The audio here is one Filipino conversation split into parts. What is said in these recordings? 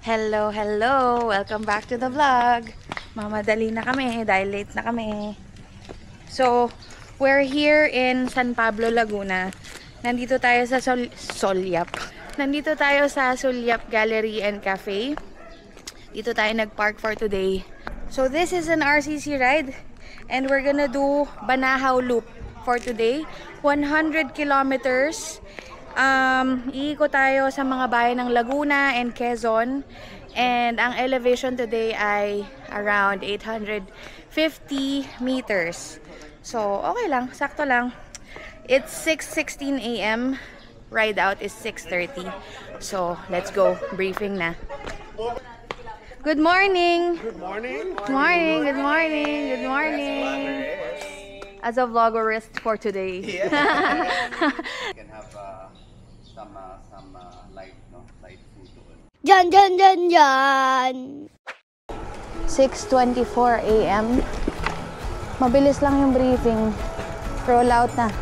Hello, hello! Welcome back to the vlog. Mamadali na kami dahil late na kami. So, we're here in San Pablo, Laguna. Nandito tayo sa Sulyap. Nandito tayo sa Sulyap Gallery and Cafe. Dito tayo nag-park for today. So, this is an RCC ride. And we're gonna do Banahaw Loop for today. 100 kilometers. Iikot tayo sa mga bayan ng Laguna and Quezon. And ang elevation today ay around 850 meters. So, okay lang. Sakto lang. It's 6:16 a.m. Ride out is 6:30. So, let's go. Briefing na. Good morning! Good morning! Good morning! Good morning! Good morning! As a vloggerist for today. Yeah. Can have some light, no? Light food. Jan, jan, jan, jan. 6:24 a.m. Mabilis lang yung briefing. Roll out na.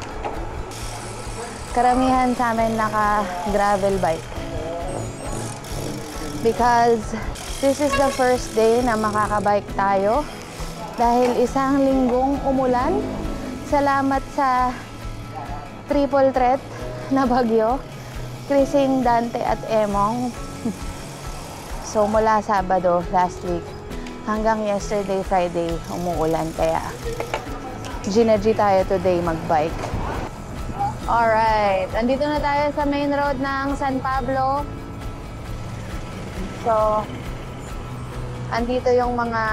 Karamihan sa amin naka-gravel bike. Because this is the first day na makakabike tayo. Dahil isang linggong umulan. Salamat sa triple threat na bagyo. Krising, Dante at Emong. So mula Sabado last week hanggang yesterday Friday umuulan, kaya G tayo today magbike. Alright, andito na tayo sa main road ng San Pablo. So andito yung mga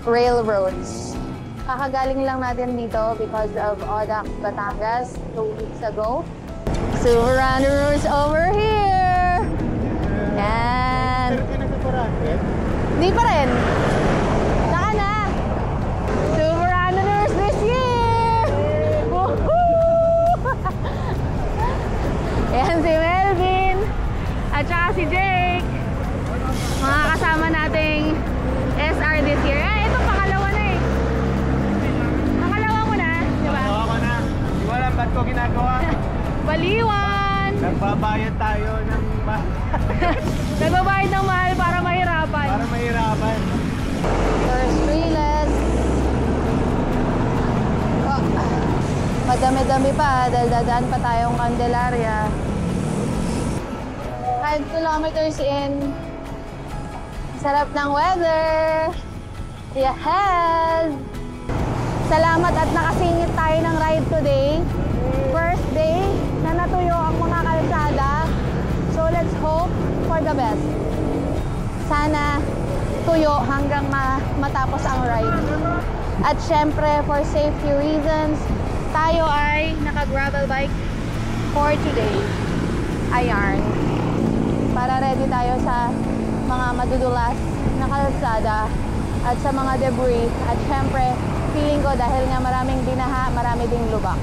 railroads. Kakagaling lang natin dito because of Audax, Batangas 2 weeks ago. Super runners over here! Yan! Di pa rin! Saka na! Super runners this year! Woohoo! Yan si Melvin! At saka si Jake! Mga kasama nating SR this year. Ito pangalawa na eh! Pangalawa ko na, di ba? Pangalawa ko na. Di ko alam ba't ko ginagawa. Baliwan! Nagbabayad tayo ng mahal. Nagbabayad ng mahal para mahirapan. Para mahirapan. First Riles. Oh, madami-dami pa dahil dadaan pa tayong Candelaria. 5 kilometers in. Sarap ng weather. Yes! Salamat at nakasingit tayo ng ride today. First day na natuyo ang mga kalsada. So let's hope for the best. Sana tuyo hanggang matapos ang ride. At syempre, for safety reasons, tayo ay naka-gravel bike for today. Ayan. Para ready tayo sa mga madudulas na kalsada at sa mga debris. At syempre, feeling ko dahil nga maraming binaha, marami ding lubak.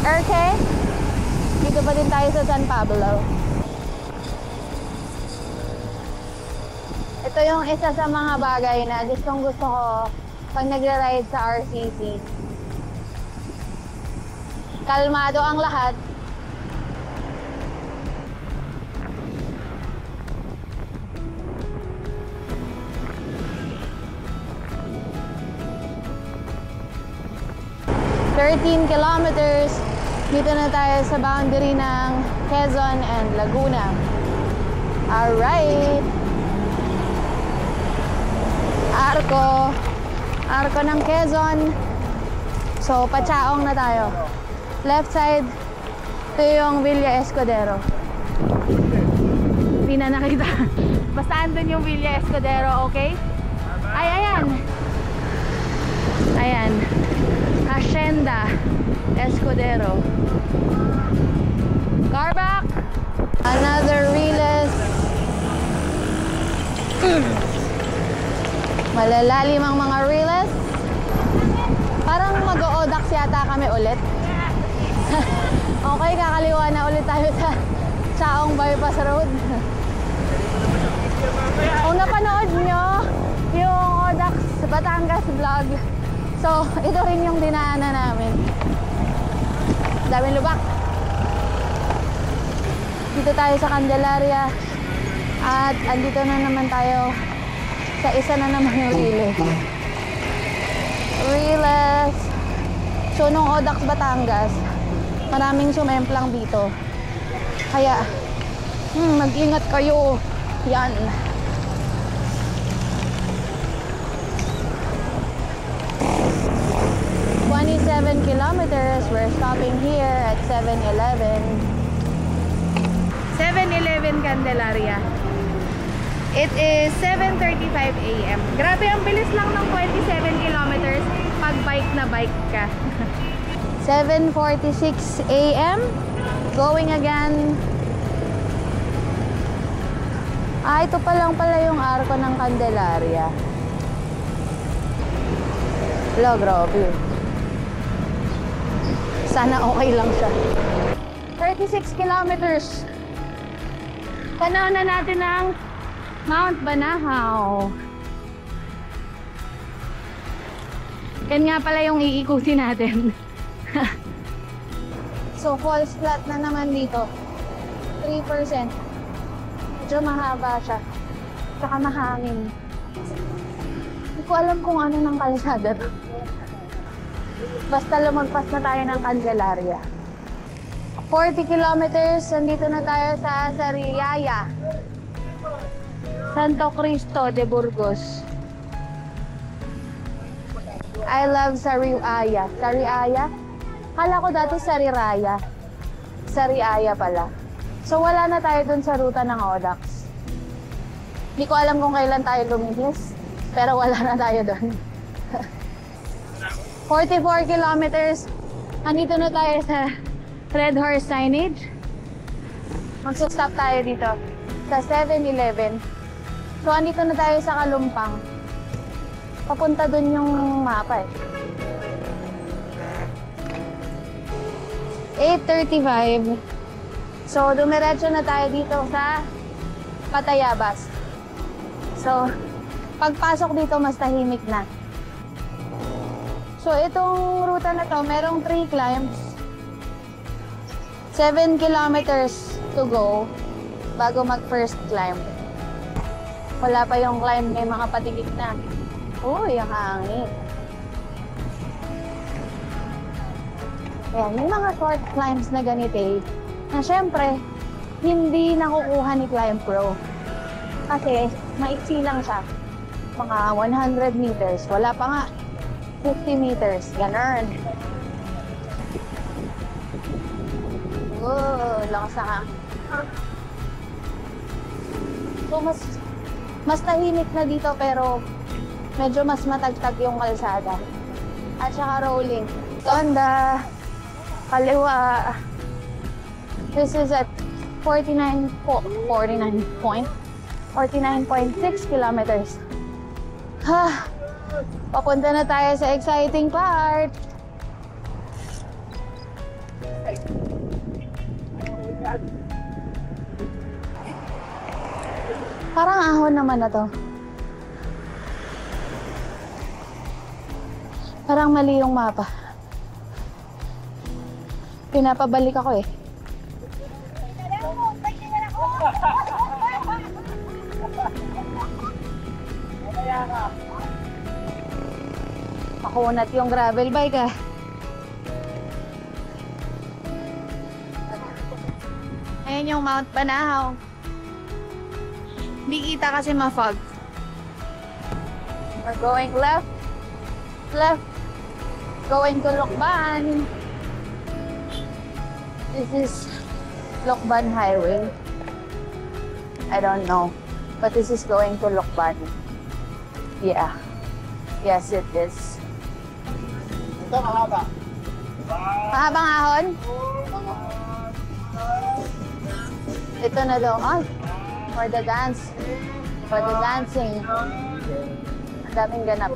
Okay? Dito pa din tayo sa San Pablo. Ito yung isa sa mga bagay na gustong gusto ko pag nagra-ride sa RCC. Kalmado ang lahat. "13 kilometers. Dito na tayo sa boundary ng Quezon and Laguna. Alright. Arco ng Quezon. So, pachaong na tayo. Left side, ito yung Villa Escudero. Hindi na nakita. Basta andun yung Villa Escudero, okay? Ay, ayan. Ayan. Hacienda Escudero. Car back. Another Riles. Malalalim ang mga Riles. Parang mag-o-odax yata kami ulit. Okay, kakaliwa na ulit tayo sa Chaong Bypass Road. Kung napanood nyo yung Audax Batangas vlog, so ito rin yung dinaanan namin. Daming lubak. Dito tayo sa Candelaria. At andito na naman tayo sa isa na naman yung Riles. Riles. So, nung Audax, Batangas, maraming sumemplang dito. Kaya, mag-ingat kayo. Yan. 27 kilometers. We're stopping here at 7-Eleven. 7-Eleven Candelaria. It is 7:35 a.m. Grabe, ang bilis lang ng 27 kilometers pag bike na bike ka. 7:46 a.m. Going again. Ito pa lang pala yung arko ng Candelaria. Hello, grabe. Sana okay lang siya. 36 kilometers. Panahon na natin ng Mount Banahaw. Yan nga pala yung iikutin natin. So, false flat na naman dito. 3%. Medyo mahaba siya. Tsaka mahangin. Hindi ko alam kung ano ng kalsada to. Basta lumagpas na tayo ng Candelaria. 40 kilometers. Nandito na tayo sa Sariaya. Santo Cristo de Burgos. I love Sariaya. Sariaya? Kala ko dati Sariraya. Sariaya pala. So wala na tayo dun sa ruta ng Audax. Hindi ko alam kung kailan tayo lumihis. Pero wala na tayo dun. 44 kilometers. Andito na tayo sa Red Horse Signage. Magsusstop tayo dito sa 7-Eleven. So, andito na tayo sa Kalumpang. Papunta dun yung mapa eh. 8:35. So, dumiretso na tayo dito sa Patayabas. So, pagpasok dito, mas tahimik na. So, itong ruta na to, merong 3 climbs. 7 kilometers to go bago mag-first climb. Wala pa yung climb, may mga patigit na. Uy, ang hangin. Ayan, may mga short climbs na ganito eh. Na syempre, hindi nakukuha ni Climb Pro. Kasi, maiksi lang siya. Mga 100 meters. Wala pa nga. 50 meters. Ganun. Lakas na hangin. So, mas tahimik na dito pero medyo mas matagtag yung kalsada. At saka rolling. Tonda, kaliwa. This is at 49.6 kilometers. Papunta na tayo sa exciting part. Parang ahon naman na to. Parang mali yung mapa. Pinapabalik ako eh. Makunat yung gravel bike ah. Ayan yung Mount Banahaw. Hindi kita kasi ma-fog. We're going left. Left. Going to Lokban. This is Lokban Highway. I don't know. But this is going to Lokban. Yeah. Yes, it is. Ito mahaba. Mahabang ahon? Ito na daw. Ay, for the dance. For the dancing. Ang daming ganap.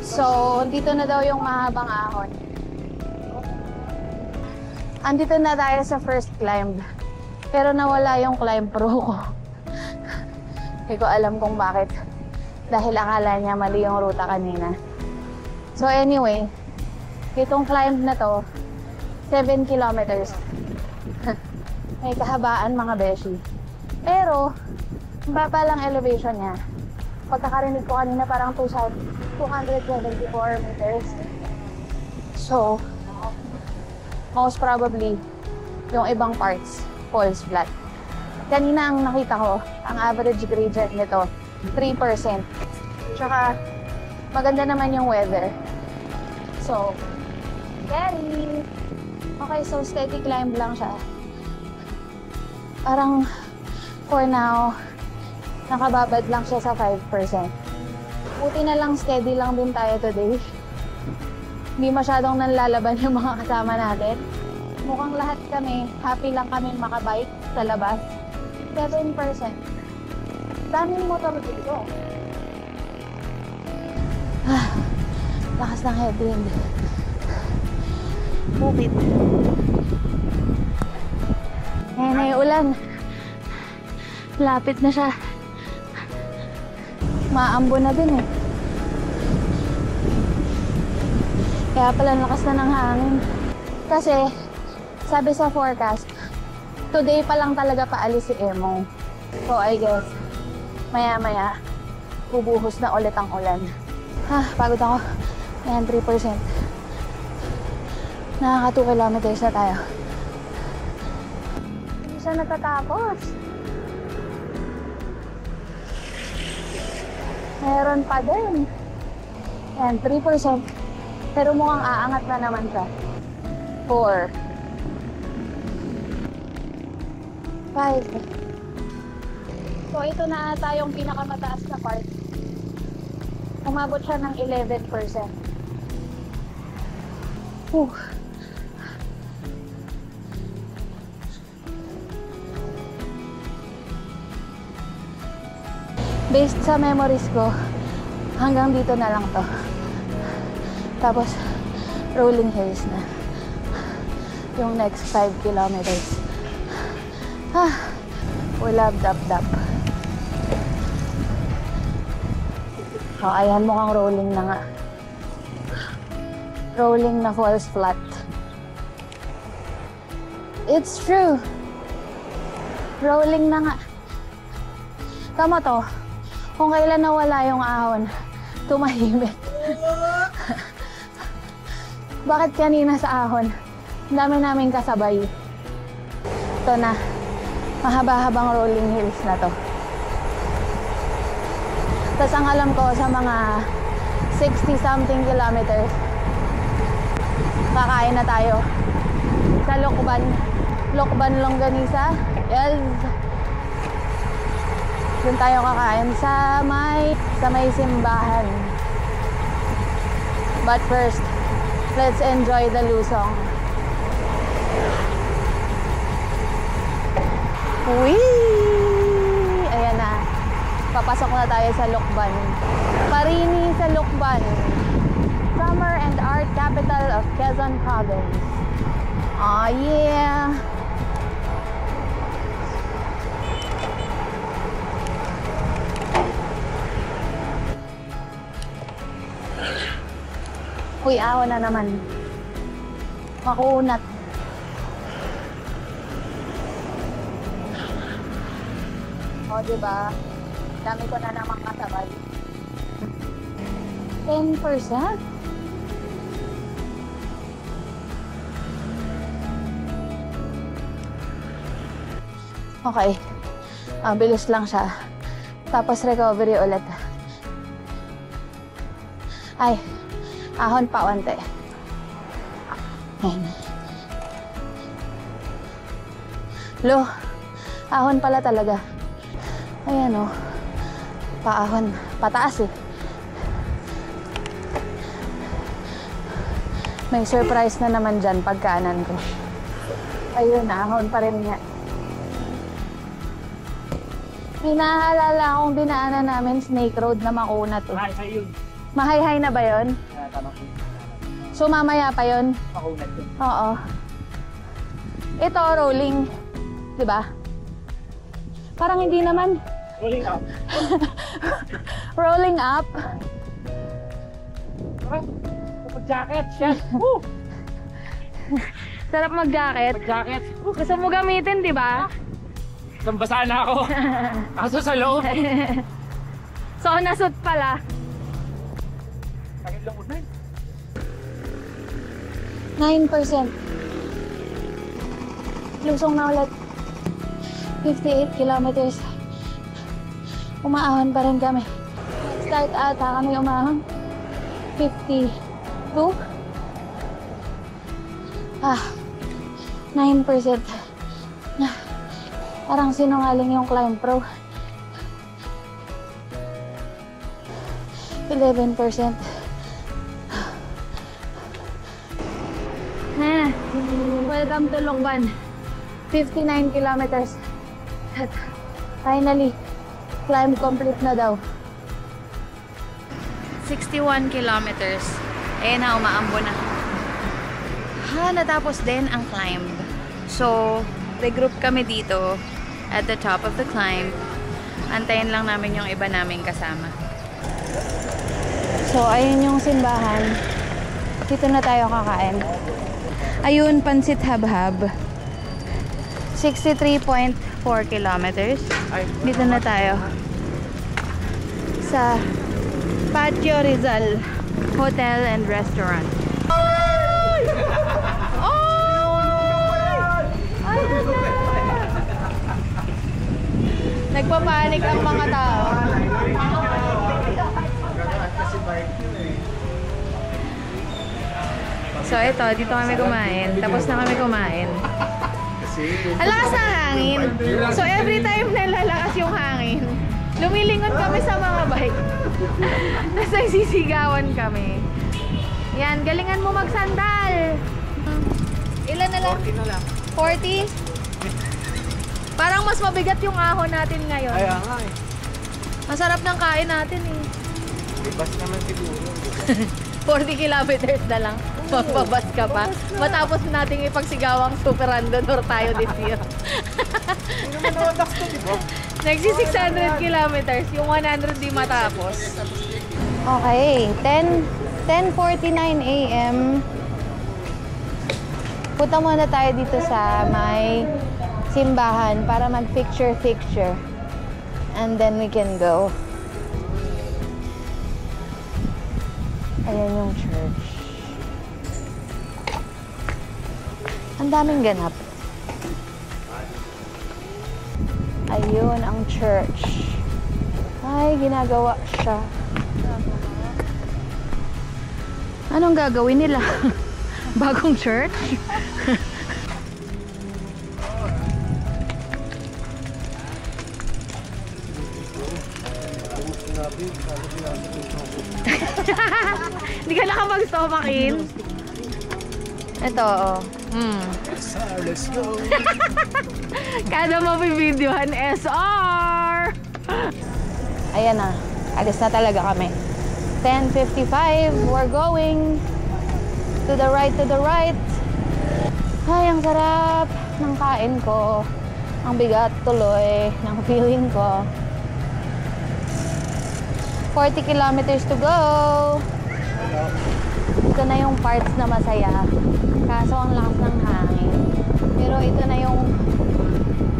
So, dito na daw yung mahabang ahon. Andito na tayo sa first climb. Pero nawala yung Climb Pro ko. Hindi ko alam kung bakit. Dahil akala niya mali yung ruta kanina. So anyway, itong climb na to, 7 kilometers. May kahabaan mga beshi. Pero, Baba lang elevation niya. Pagkakarinig ko kanina parang 274 meters. So, most probably, yung ibang parts falls flat. Kanina ang nakita ko, ang average gradient nito, 3%. Tsaka, maganda naman yung weather. So, scary! Okay, so steady climb lang siya. Parang, for now, nakababad lang siya sa 5%. Buti na lang steady lang din tayo today. Hindi masyadong nanlalaban yung mga kasama natin. Mukhang lahat kami, happy lang kami makabike sa labas. 7%. Daming motor dito. Lakas ng headwind. Bukid. Ngayon na yung ulan. Lapit na siya. Maambo na din eh. Kaya pala lakas na ng hangin. Kasi, sabi sa forecast, today pa lang talaga paalis si Emo. So I guess, maya-maya, bubuhos na ulit ang ulan. Pagod ako. Ayan, 3%. Nakaka 2 kilometers na tayo. Hindi siya natatapos. Meron pa din. Ayan, 3%. Pero mukhang aangat na naman siya. 4. 5. So, ito na ata yung pinakamataas na part. Umabot siya ng 11%. Based sa memories ko, hanggang dito na lang to. Tapos, rolling hills na. Yung next 5 kilometers. Wala dap-dap. Ayan, mukhang rolling na nga. Rolling na falls flat. It's true. Rolling na nga. Tama to. Kung kailan nawala yung ahon, tumahimik. Bakit kanina sa ahon? Ang dami naming kasabay. Ito na. Mahaba-habang rolling hills na to. Tapos ang alam ko sa mga 60-something kilometers, kakain na tayo sa Lokban. Lokban Longganisa. Yes. Doon tayo kakain sa may simbahan. But first, let's enjoy the Lusong. Whee! Ayan na. Papasok na tayo sa Lokban. Parini sa Lokban. Summer and art capital of Quezon Province. Oh yeah! Uy, awa na naman. Makunat. O, diba? Dami ko na namang kasabay. 10%? Okay. Bilis lang siya. Tapos recovery ulit. Ay. Ahon pa onte. Ayan. Lo, ahon pala talaga. Ayan o. Paahon. Pataas eh. May surprise na naman dyan pagkaanan ko. Ayun, ahon pa rin nga. May naaalala akong dinaanan namin Snake Road na makunat eh. Mahay yun. Mahay-hay na ba yun? So mamaya pa yun? Makunat yun. Oo. Ito, rolling. Diba? Parang hindi naman. Rolling up. Rolling up. Mag-jacket, shit. Woo! Sarap mag-jacket. Mag-jacket. Gusto mo gamitin, diba? Basang-basa na ako. Kaso sa loob. So, nasut pala. Sakit lang unan. 9%. Lusong na ulit. 58 kilometers. Umaahon pa rin kami. Start ata kami umahon. 52. 9%. Parang sinungaling yung Climb Pro. 11%. Welcome to Longban. 59 kilometers. At finally, climb complete na daw. 61 kilometers. Ayan na, umaambo na. Natapos din ang climb. So, regroup kami dito at the top of the climb. Antayin lang namin yung iba naming kasama. So, ayun yung simbahan. Dito na tayo kakain. Ayun, Pansit Habhab. 63.4 kilometers. Dito na tayo. Sa Patio Rizal Hotel and Restaurant. Nagpapanik ang mga tao. So ito, dito kami kumain. Tapos na kami kumain. Ang lakas ng hangin. So every time na lalakas yung hangin, lumilingon kami sa mga bike. Tapos nagsisigawan kami. Yan, galingan mo magsandal. Ilan na lang? 40 na lang. 40? Parang mas mabigat yung ahon natin ngayon. Ay, nga eh. Masarap ng kain natin eh. Ibas naman siguro. 40 kilometers na lang. Magbabas ka pa. Matapos nating ipagsigawang super randonor tayo this year. Hindi naman nakatak to, di ba? Nagsi 600 kilometers. Yung 100 di matapos. Okay. 10:49 a.m. Punta muna tayo dito sa may simbahan para mag-picture. And then we can go. Ayan yung church. Ang daming ganap. Ayun ang church. Ay, ginagawa siya. Anong gagawin nila? Bagong church? Hindi ka nakapag-stomach in? Ito, oh. Let's go. Kada mapibidyohan, SR! Ayan na. Alis na talaga kami. 10:55. We're going to the right, Ay, ang sarap ng kain ko. Ang bigat tuloy ng feeling ko. 40 kilometers to go. Ito na yung parts na masaya. Kaso ang lakas ng hangin. Pero ito na yung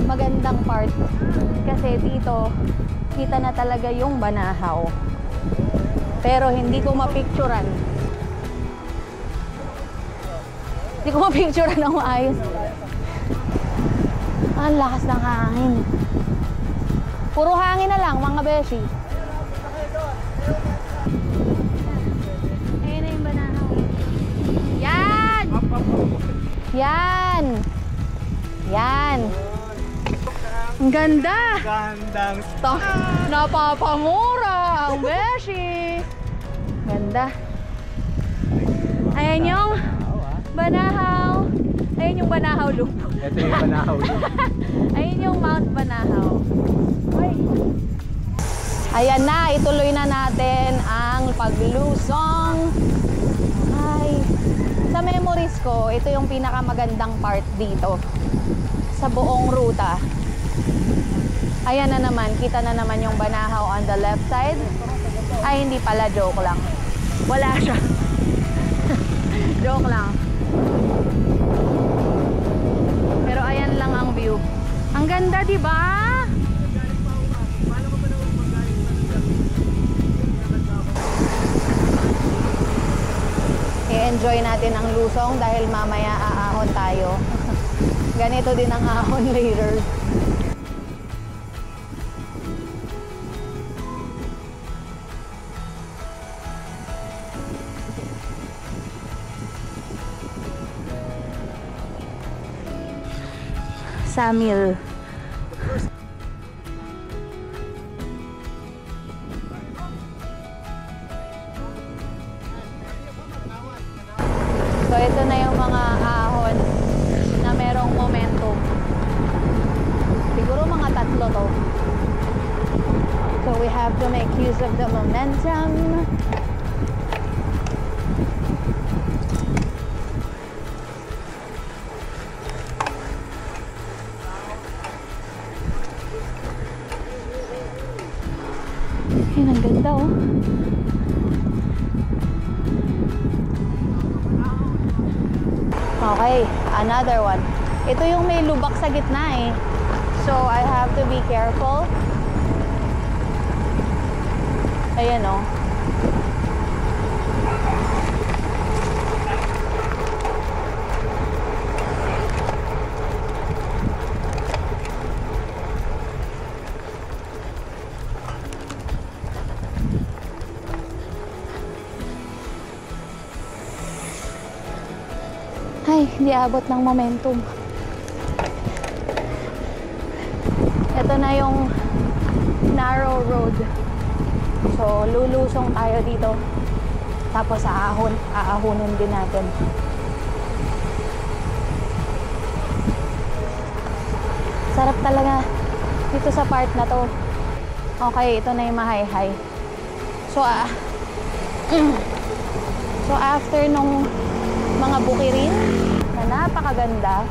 magandang part. Kasi dito, kita na talaga yung Banahaw. Pero hindi ko mapicturan. Hindi ko mapicturan ng maayos. Ang lakas ng hangin. Puro hangin na lang, mga beshi. Ayun na yung Banahaw. Yan! Yan! Yan! Ang ganda! Gandang Napapamura ang beshi! Ganda. Ayan yung Banahaw. Ayan yung Banahaw Loop. Ito yung Banahaw Loop. Ayun yung Mount Banahaw. Ayan na, ituloy na natin ang paglusong. Ay, sa memories ko, ito yung pinakamagandang part dito sa buong ruta. Ayan na naman, kita na naman yung Banahaw on the left side. Ay, hindi pala, joke lang. Wala siya. Joke lang. Pero ayan lang ang view. Ang ganda, di ba? enjoy natin ang lusong dahil mamaya aahon tayo. Ganito din ang ahon later. Samil. So ito na yung mga ahon na merong momentum. Siguro mga 3 to. So we have to make use of the momentum. Yan, ang ganda oh. Okay, another one. Ito yung may lubak sa gitna eh. So I have to be careful. Ayan oh. Ay, hindi abot ng momentum. Ito na yung narrow road. So, lulusong tayo dito. Tapos aahonin din natin. Sarap talaga dito sa part na to. Okay, ito na yung mahay-hay. So, so after nung mga bukirin na napakaganda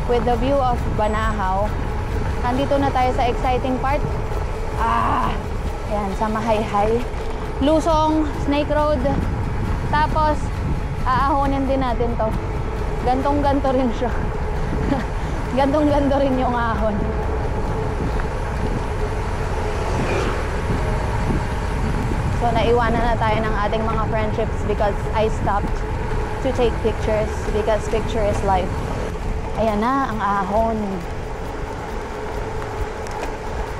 with the view of Banahaw, nandito na tayo sa exciting part. Yan, sa Mahayhay. Lusong, Snake Road. Tapos, aahonin din natin to. Gantong-ganto rin siya. Gantong-ganto rin yung ahon. So, naiwanan na tayo ng ating mga friendships because I stopped to take pictures because picture is life. Ayan na ang ahon.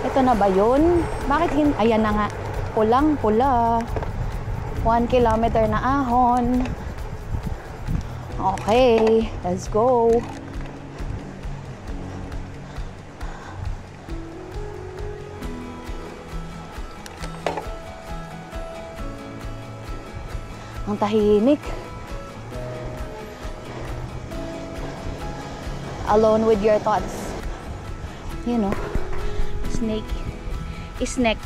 Ito na ba yun? Bakit hindi? Ayan na nga. Pulang-pula. 1 kilometer na ahon. Okay, let's go. Ang tahimik. Alone with your thoughts. You know, snake is neck.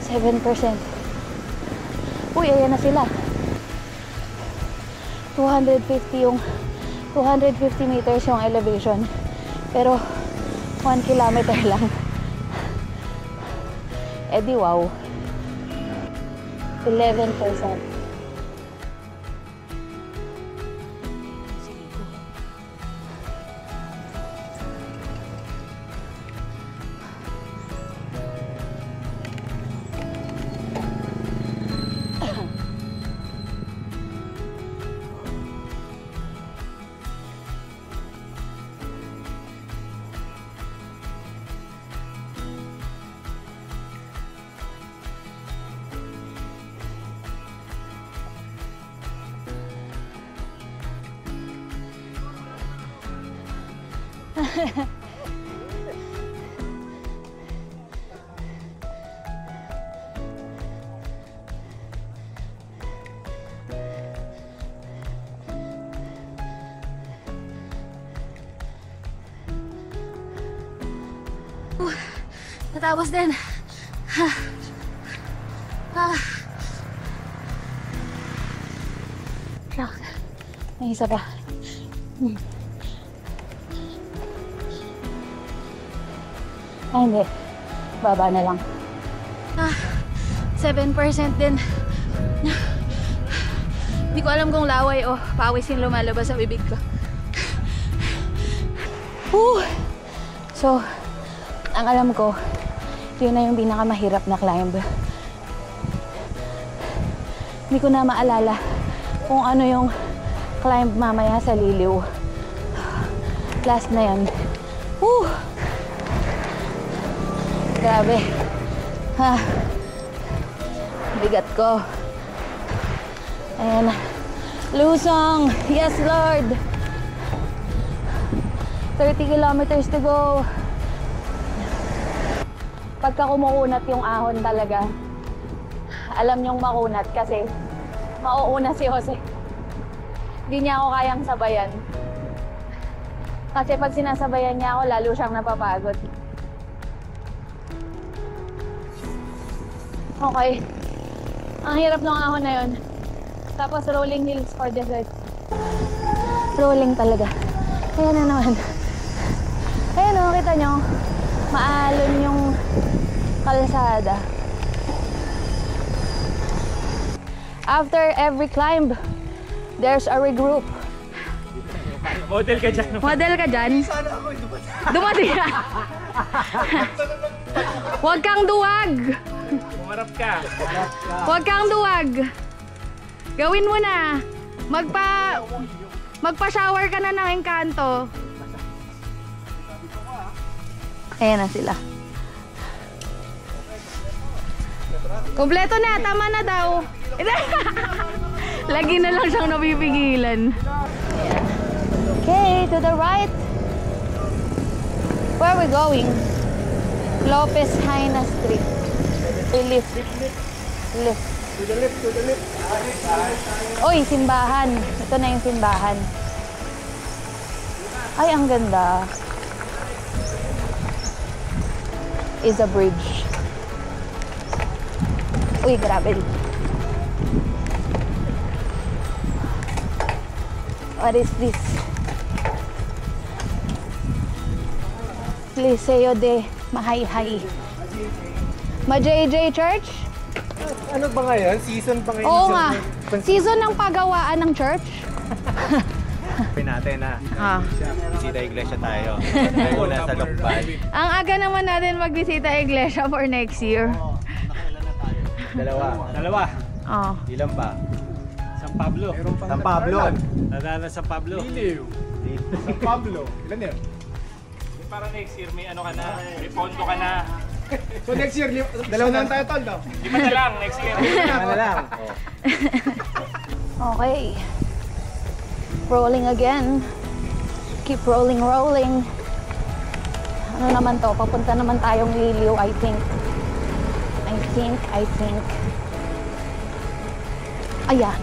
%. Uy, ayan na sila. 250 yung 250 meters yung elevation. Pero 1 kilometer lang. Eh di wow. 11%. Natapos din. May isa pa. Ay, hindi. Baba na lang. 7% din. Hindi ko alam kung laway o pawis yung lumalabas sa bibig ko. So, ang alam ko, yun na yung pinakamahirap na climb Hindi ko na maalala kung ano yung climb mamaya sa Liliw. Last na yan. Woo! Grabe. Ha. Bigat ko. Ayan. Lusong! Yes, Lord! 30 kilometers to go. Pagka kumukunat yung ahon talaga, alam niyong makunat kasi mauuna si Jose. Hindi niya ako kayang sabayan. Kasi pag sinasabayan niya ako, lalo siyang napapagod. Okay. Ang hirap ng ahon na yun. Tapos rolling hills for dessert. Rolling talaga. Ayan na naman. Ayan o, kita nyo. Maalon yung kalsada. After every climb, there's a regroup. Model ka dyan. Model ka dyan? Dumati ka. Huwag kang duwag. Umarap ka. Huwag kang duwag. Gawin mo na. Magpa-shower ka na ng engkanto. Ayan na sila. Kompleto na. Tama na daw. Lagi na lang siyang napipigilan. Okay, to the right. Where are we going? Lopez Haina Street. Lift. Lift. To the left, to the left. Oy, simbahan. Ito na yung simbahan. Ay, ang ganda. Is a bridge. Uy, grabe. What is this? Liceo de Mahayhay. Ma-JJ Church? Ano ba ngayon? Season pa ngayon? Oo nga. Season ng pagawaan ng church. Natin na. Bisita iglesia tayo. Tayo muna sa Lokban. Ang aga naman natin magbisita iglesia for next year. Dalawa. Oh. Ilan pa? San Pablo. San Pablo. Nadala San Pablo. Liliw. San Pablo. Ilan yun? Para next year may ano ka na, may pondo ka na. So next year, dalawa na tayo tol, no? Lima na lang next year. Lima na lang. Okay. Rolling again. Keep rolling, rolling. Ano naman to? Papunta naman tayong Liliw, I think. Ayan.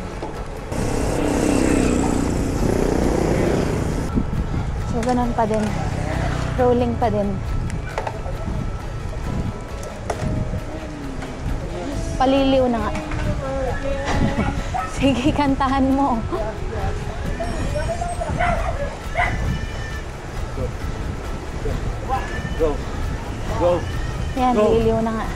So, ganun pa din. Rolling pa din. Paliliw na nga. Sige, kantahan mo. Go. Go. Yan, liliw na nga.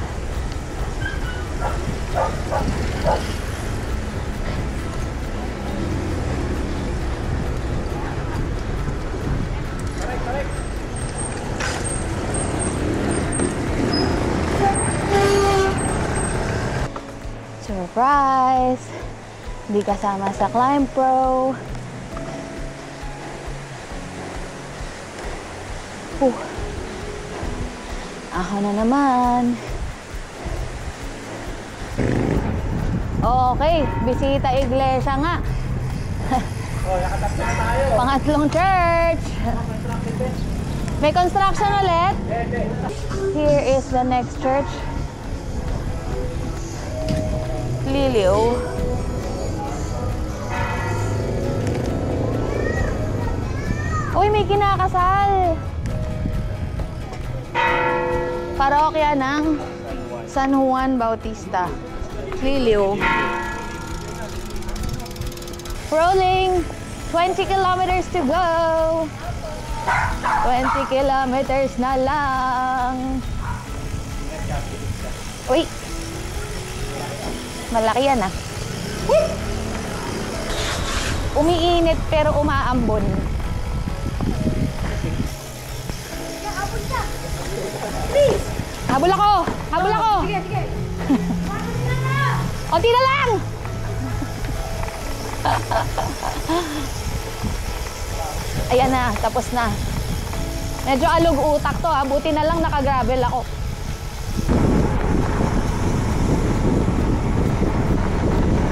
Surprise! Hindi kasama sa Climb Pro. Ako na naman. Okay, bisita iglesia nga. Pangatlong church. May construction ulit. Here is the next church. Liliw. Uy, may kinakasal. Parokya ng San Juan Bautista. Liliw. Rolling. 20 kilometers to go. 20 kilometers na lang. Uy. Malaki yan ah. Umiinit pero umaambon. Habol ako! Habol ako! Sige. Konti na lang! Ayan na, tapos na. Medyo alog utak to ha. Buti na lang naka-gravel ako.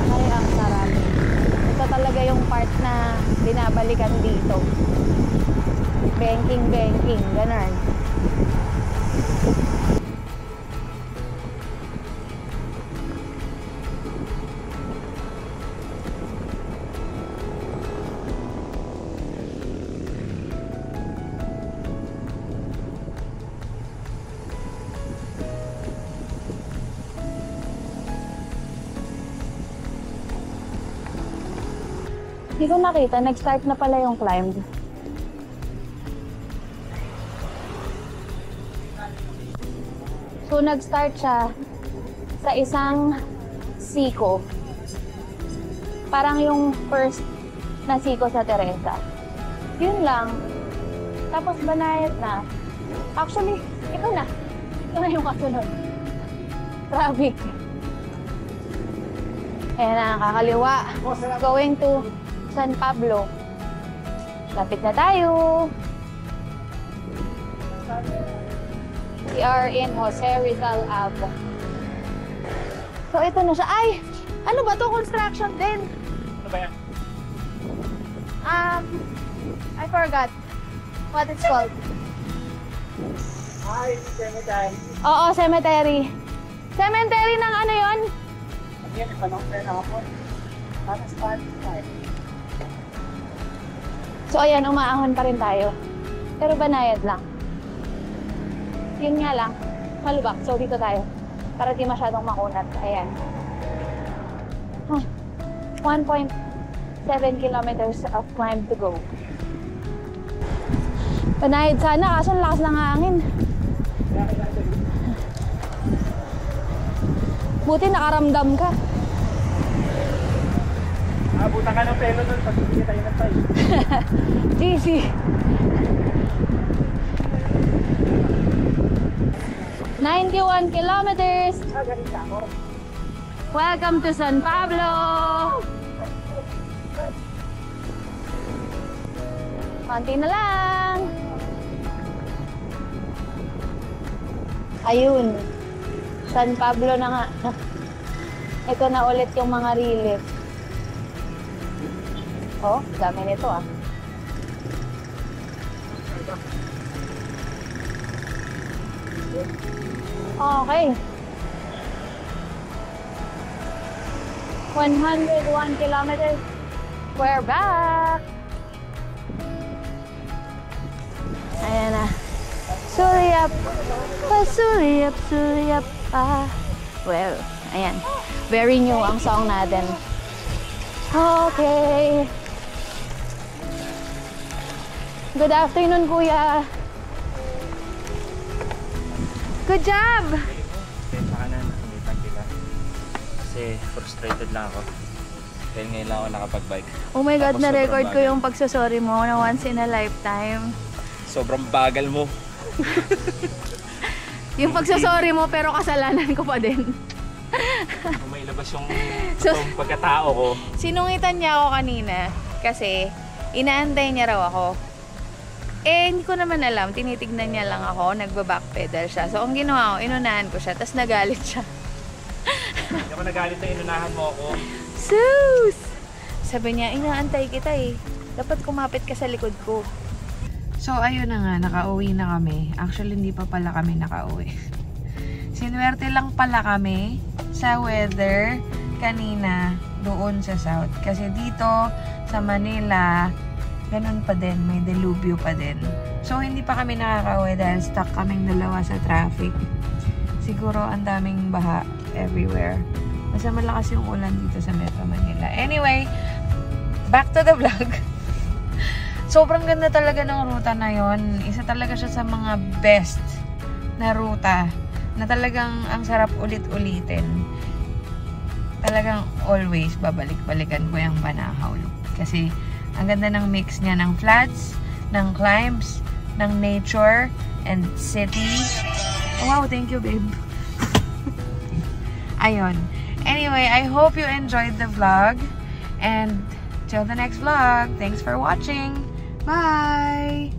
Ay, ang sarap. Ito talaga yung part na binabalikan dito. Banking, ganun. Hindi ko nakita, nag-start na pala yung climb. So, nag-start siya sa isang siko. Parang yung first na siko sa Teresa. Yun lang. Tapos banayad na. Actually, ito na. Ito na yung kasunod. Traffic. Ayan na, kakaliwa. Going to San Pablo. Lapit na tayo. We are in Jose Rizal Ave. So, ito na siya. Ay! Ano ba to? Construction din. Ano ba yan? I forgot what it's called. Ay, cemetery. Oo, cemetery. Cemetery ng ano yon? Yan, panong pera ako. Para sa So, ayan, umaahon pa rin tayo. Pero banayad lang. Yun nga lang, malubak. So, dito tayo. Para di masyadong makunat. Ayan. 1.7 kilometers of climb to go. Banayad sana, kaso lakas ng hangin. Buti nakaramdam ka. Abutan ka ng pelo nun pag hindi tayo nagtay. GC. "91 kilometers. Welcome to San Pablo. Konti na lang. Ayun. San Pablo na nga. Ito na ulit yung mga relief. Oh, dami nito ah. Okay. 101 kilometers. We're back. Ayan na. Sulyap. Pasulyap, sulyap pa. Well, ayan. Very new ang song natin. Okay. Good afternoon, kuya. Good job! Saka na, nakamitan kita. Kasi frustrated lang ako. Dahil ngayon lang ako nakapag-bike. Oh my God, Tapos na-record sobrang ko bagal. yung pagsasorry mo na once in a lifetime. Sobrang bagal mo. Yung pagsasorry mo pero kasalanan ko pa din. Kung may labas yung So- pagkatao ko. Sinungitan niya ako kanina kasi inaantay niya raw ako. Eh, hindi ko naman alam. Tinitignan niya lang ako. Nagba-backpedal siya. So, ang ginawa ko, inunahan ko siya. Tapos nagalit siya. Hindi ako nagalit na inunahan mo ako. Sus! Sabi niya, inaantay kita eh. Dapat kumapit ka sa likod ko. So, ayun na nga. Nakauwi na kami. Actually, hindi pa pala kami nakauwi. Sinuwerte lang pala kami sa weather kanina doon sa south. Kasi dito sa Manila, ganun pa din. May delubyo pa din. So, hindi pa kami nakakauwi dahil stuck kaming dalawa sa traffic. Siguro ang daming baha everywhere. Basta malakas yung ulan dito sa Metro Manila. Anyway, back to the vlog. Sobrang ganda talaga ng ruta na yon. Isa talaga siya sa mga best na ruta na talagang ang sarap ulit-ulitin. Talagang always babalik-balikan ko yung Banahaw Loop. Kasi ang ganda ng mix niya ng flats, ng climbs, ng nature, and city. Oh, wow, thank you, babe. Ayun. Anyway, I hope you enjoyed the vlog. And Till the next vlog. Thanks for watching. Bye!